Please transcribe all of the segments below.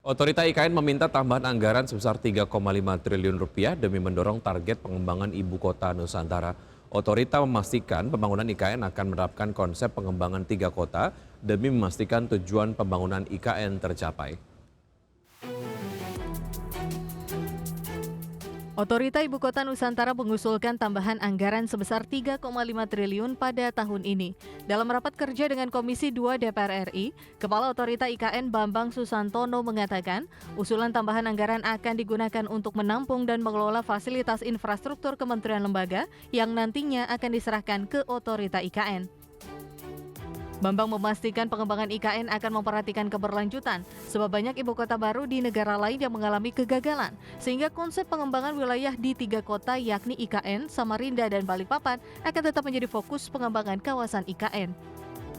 Otorita IKN meminta tambahan anggaran sebesar 3,5 triliun rupiah demi mendorong target pengembangan ibu kota Nusantara. Otorita memastikan pembangunan IKN akan menerapkan konsep pengembangan tiga kota demi memastikan tujuan pembangunan IKN tercapai. Otorita Ibu Kota Nusantara mengusulkan tambahan anggaran sebesar 3,5 triliun pada tahun ini. Dalam rapat kerja dengan Komisi 2 DPR RI, Kepala Otorita IKN Bambang Susantono mengatakan, usulan tambahan anggaran akan digunakan untuk menampung dan mengelola fasilitas infrastruktur kementerian lembaga yang nantinya akan diserahkan ke Otorita IKN. Bambang memastikan pengembangan IKN akan memperhatikan keberlanjutan, sebab banyak ibu kota baru di negara lain yang mengalami kegagalan, sehingga konsep pengembangan wilayah di tiga kota yakni IKN, Samarinda, dan Balikpapan akan tetap menjadi fokus pengembangan kawasan IKN.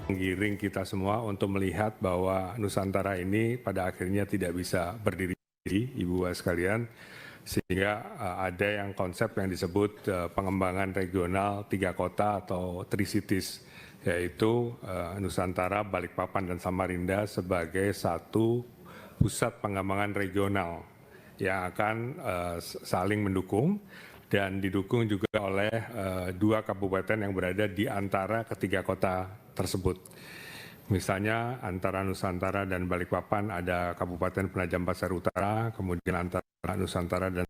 Menggiring kita semua untuk melihat bahwa Nusantara ini pada akhirnya tidak bisa berdiri sendiri, Ibu sekalian, sehingga ada yang konsep yang disebut pengembangan regional tiga kota atau Three Cities, yaitu Nusantara, Balikpapan, dan Samarinda sebagai satu pusat pengembangan regional yang akan saling mendukung dan didukung juga oleh dua kabupaten yang berada di antara ketiga kota tersebut. Misalnya antara Nusantara dan Balikpapan ada Kabupaten Penajam Pasir Utara, kemudian antara Nusantara dan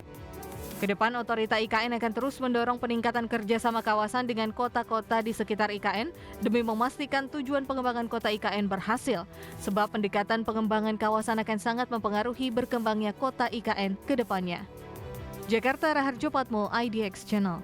Kedepan, Otorita IKN akan terus mendorong peningkatan kerjasama kawasan dengan kota-kota di sekitar IKN demi memastikan tujuan pengembangan kota IKN berhasil, sebab pendekatan pengembangan kawasan akan sangat mempengaruhi berkembangnya kota IKN ke depannya. Jakarta, Raharjo Patmo, IDX Channel.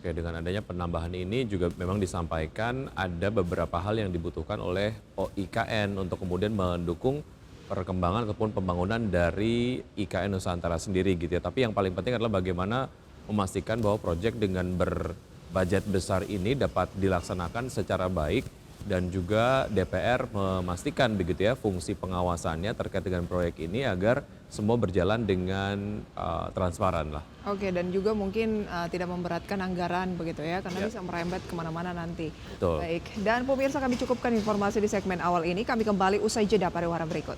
Oke, dengan adanya penambahan ini juga memang disampaikan ada beberapa hal yang dibutuhkan oleh IKN untuk kemudian mendukung perkembangan ataupun pembangunan dari IKN Nusantara sendiri gitu ya. Tapi yang paling penting adalah bagaimana memastikan bahwa proyek dengan berbudget besar ini dapat dilaksanakan secara baik dan juga DPR memastikan begitu ya fungsi pengawasannya terkait dengan proyek ini agar semua berjalan dengan transparan lah. Oke, dan juga mungkin tidak memberatkan anggaran begitu ya, karena Ya. bisa merembet kemana-mana nanti. Betul. Baik, dan pemirsa kami cukupkan informasi di segmen awal ini, kami kembali usai jeda pariwara berikut.